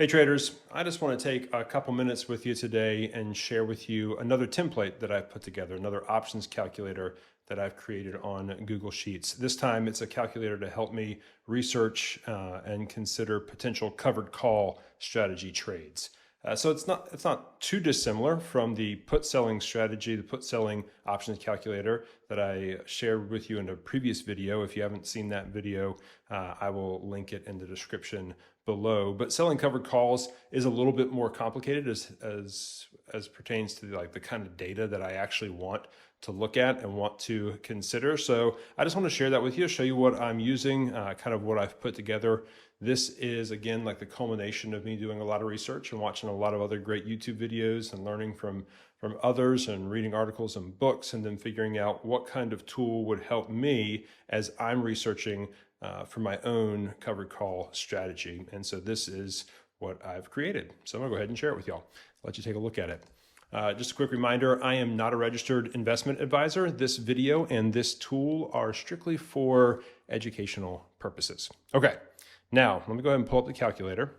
Hey traders, I just want to take a couple minutes with you today and share with you another template that I've put together, another options calculator that I've created on Google Sheets. This time it's a calculator to help me research and consider potential covered call strategy trades. So it's not too dissimilar from the put selling strategy, the put selling options calculator that I shared with you in a previous video. If you haven't seen that video, I will link it in the description below. But selling covered calls is a little bit more complicated as pertains to the kind of data that I actually want to look at and want to consider. So I just want to share that with you, show you what I'm using, kind of what I've put together. This is, again, like the culmination of me doing a lot of research and watching a lot of other great YouTube videos and learning from others and reading articles and books, and then figuring out what kind of tool would help me as I'm researching for my own covered call strategy. And so this is what I've created. So I'm gonna go ahead and share it with y'all, let you take a look at it. Just a quick reminder, I am not a registered investment advisor. This video and this tool are strictly for educational purposes. Okay, now let me go ahead and pull up the calculator.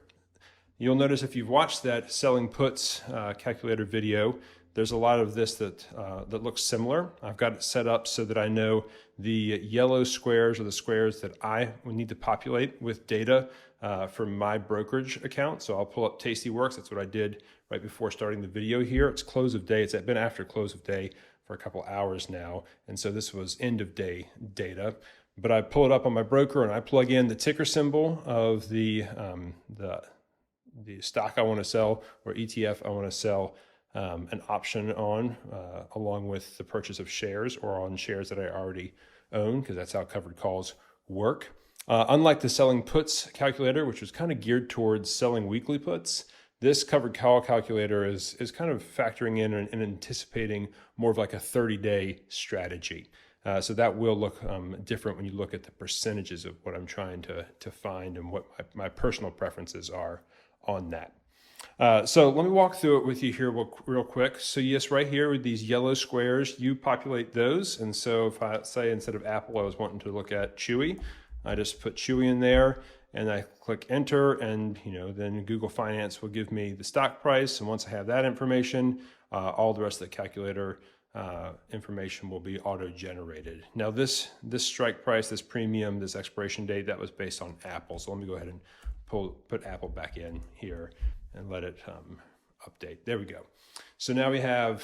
You'll notice if you've watched that selling puts calculator video, there's a lot of this that looks similar. I've got it set up so that I know the yellow squares are the squares that I would need to populate with data from my brokerage account. So I'll pull up Tastyworks. That's what I did right before starting the video here. It's close of day. It's been after close of day for a couple hours now. And so this was end of day data. But I pull it up on my broker and I plug in the ticker symbol of the stock I want to sell or ETF I want to sell an option on, along with the purchase of shares or on shares that I already own, because that's how covered calls work. Unlike the selling puts calculator, which was kind of geared towards selling weekly puts, this covered call calculator is kind of factoring in and anticipating more of like a 30-day strategy. So that will look different when you look at the percentages of what I'm trying to find and what my personal preferences are on that. So let me walk through it with you here real quick. So yes, right here with these yellow squares, you populate those. And so if I say instead of Apple, I was wanting to look at Chewy, I just put Chewy in there and I click enter, and then Google Finance will give me the stock price. And once I have that information, all the rest of the calculator information will be auto-generated. Now this strike price, this premium, this expiration date, that was based on Apple. So let me go ahead and put Apple back in here and let it update. There we go. So now we have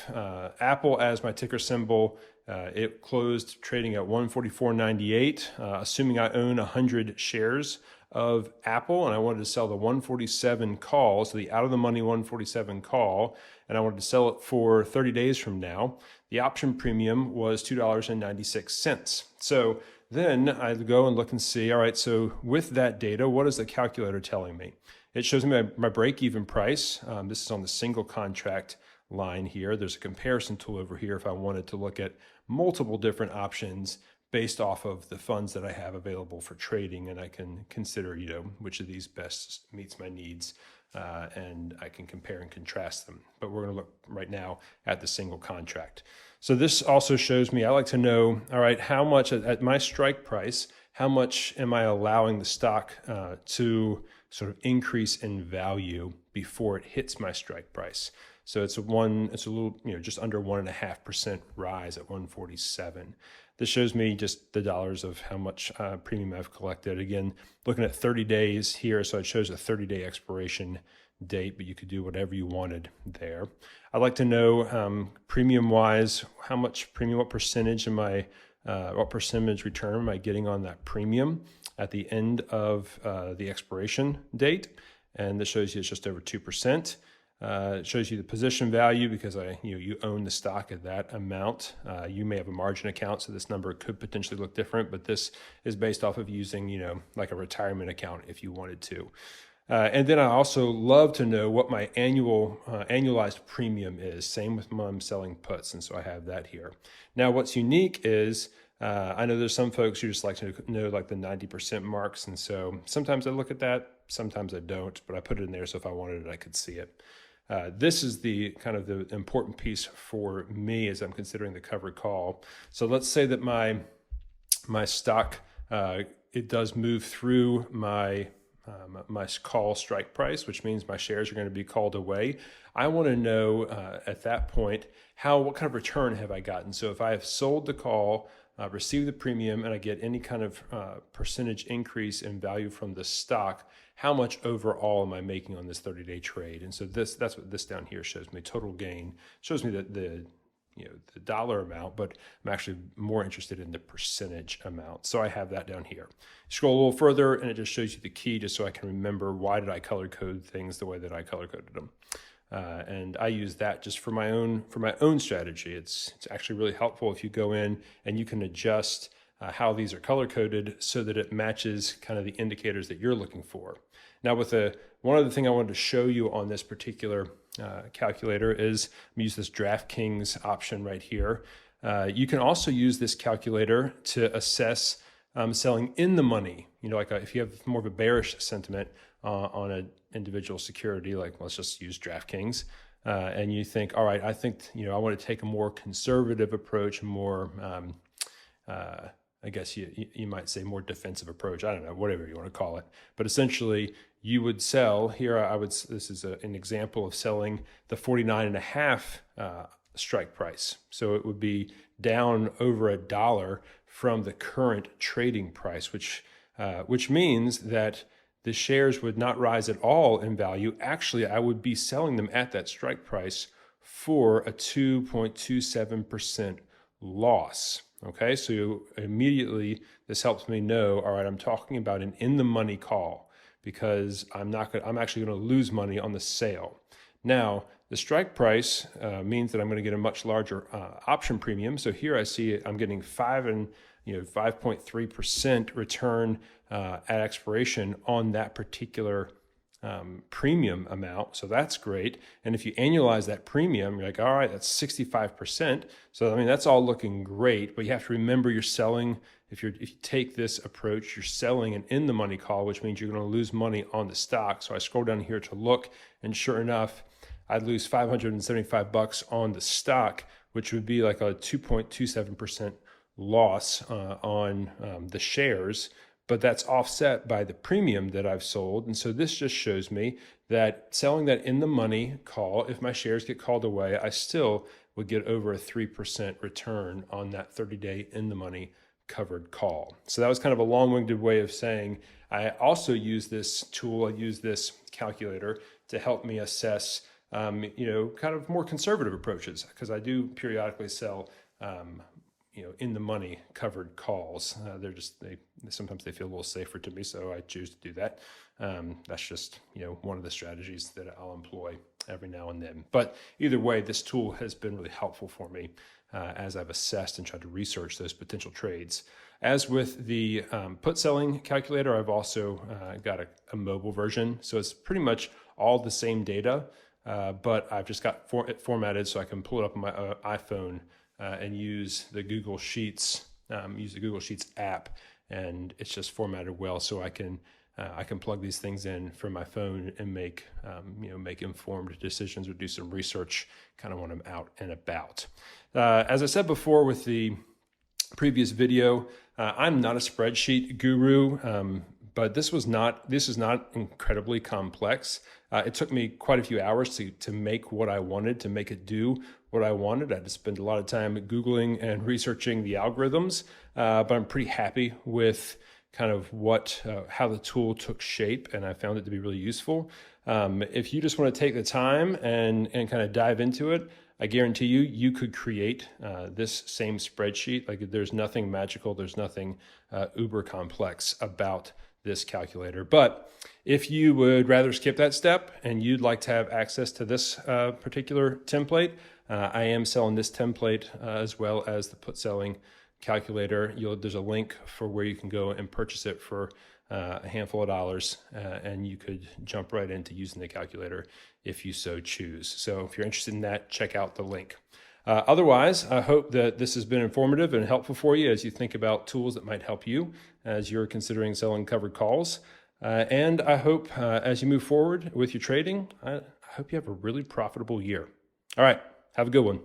Apple as my ticker symbol. It closed trading at 144.98, assuming I own 100 shares of Apple, and I wanted to sell the 147 call, so the out of the money 147 call, and I wanted to sell it for 30 days from now. The option premium was $2.96. So then I go and look and see, all right, so with that data, what is the calculator telling me? It shows me my break-even price. This is on the single contract line here. There's a comparison tool over here if I wanted to look at multiple different options based off of the funds that I have available for trading, and I can consider, which of these best meets my needs, and I can compare and contrast them. But we're going to look right now at the single contract. So this also shows me, I like to know, all right, how much at my strike price, how much am I allowing the stock to sort of increase in value before it hits my strike price? So it's a little, just under 1.5% rise at 147. This shows me just the dollars of how much premium I've collected. Again, looking at 30 days here, so it shows a 30-day expiration date, but you could do whatever you wanted there. I'd like to know premium-wise, how much premium, what percentage what percentage return am I getting on that premium at the end of the expiration date? And this shows you it's just over 2%. It shows you the position value because you own the stock at that amount. You may have a margin account, so this number could potentially look different, but this is based off of using, like a retirement account if you wanted to. And then I also love to know what my annualized premium is. Same with when I'm selling puts, and so I have that here. Now, what's unique is I know there's some folks who just like to know like the 90% marks, and so sometimes I look at that, sometimes I don't, but I put it in there so if I wanted it, I could see it. This is the kind of the important piece for me as I'm considering the covered call. So let's say that my stock, it does move through my my call strike price, which means my shares are going to be called away. I want to know at that point what kind of return have I gotten. So if I have sold the call, received the premium, and I get any kind of percentage increase in value from the stock, how much overall am I making on this 30-day trade? And so that's what this down here shows me. Total gain shows me the dollar amount, but I'm actually more interested in the percentage amount. So I have that down here. Scroll a little further and it just shows you the key, just so I can remember why did I color code things the way that I color coded them. And I use that just for my own strategy. It's actually really helpful if you go in and you can adjust how these are color coded so that it matches kind of the indicators that you're looking for. Now, one other thing I wanted to show you on this particular calculator is I'm use this DraftKings option right here. You can also use this calculator to assess selling in the money. Like if you have more of a bearish sentiment on an individual security, like let's just use DraftKings, and you think, all right, I think I want to take a more conservative approach, more I guess you might say more defensive approach. I don't know, whatever you want to call it. But essentially, you would sell here. This is an example of selling the 49.5 strike price. So it would be down over $1 from the current trading price, which means that the shares would not rise at all in value. Actually, I would be selling them at that strike price for a 2.27% loss. Okay, so immediately this helps me know, all right, I'm talking about an in the money call because I'm actually going to lose money on the sale. Now, the strike price means that I'm going to get a much larger option premium. So here I see I'm getting 5.3% return at expiration on that particular premium amount. So that's great. And if you annualize that premium, you're like, all right, that's 65%. So, I mean, that's all looking great, but you have to remember you're selling. If you take this approach, you're selling an in the money call, which means you're going to lose money on the stock. So I scroll down here to look, and sure enough, I'd lose $575 on the stock, which would be like a 2.27% loss on the shares. But that's offset by the premium that I've sold. And so this just shows me that selling that in the money call, if my shares get called away, I still would get over a 3% return on that 30-day in the money covered call. So that was kind of a long-winded way of saying I also use this tool, I use this calculator to help me assess kind of more conservative approaches, because I do periodically sell in the money covered calls. Sometimes they feel a little safer to me, so I choose to do that. That's just one of the strategies that I'll employ every now and then. But either way, this tool has been really helpful for me as I've assessed and tried to research those potential trades. As with the put selling calculator, I've also got a mobile version, so it's pretty much all the same data, but I've just got it formatted so I can pull it up on my iPhone and use the Google Sheets app, and it's just formatted well, so I can plug these things in from my phone and make informed decisions or do some research kind of when I'm out and about. As I said before with the previous video, I'm not a spreadsheet guru, but this is not incredibly complex. It took me quite a few hours to make what I wanted, to make it do what I wanted. I had to spend a lot of time Googling and researching the algorithms, but I'm pretty happy with kind of how the tool took shape, and I found it to be really useful. If you just want to take the time and kind of dive into it, I guarantee you could create this same spreadsheet. Like, there's nothing magical, there's nothing uber complex about this calculator. But if you would rather skip that step and you'd like to have access to this particular template, I am selling this template as well as the put selling calculator. There's a link for where you can go and purchase it for a handful of dollars, and you could jump right into using the calculator if you so choose. So if you're interested in that, check out the link. Otherwise, I hope that this has been informative and helpful for you as you think about tools that might help you as you're considering selling covered calls. And I hope as you move forward with your trading, I hope you have a really profitable year. All right, have a good one.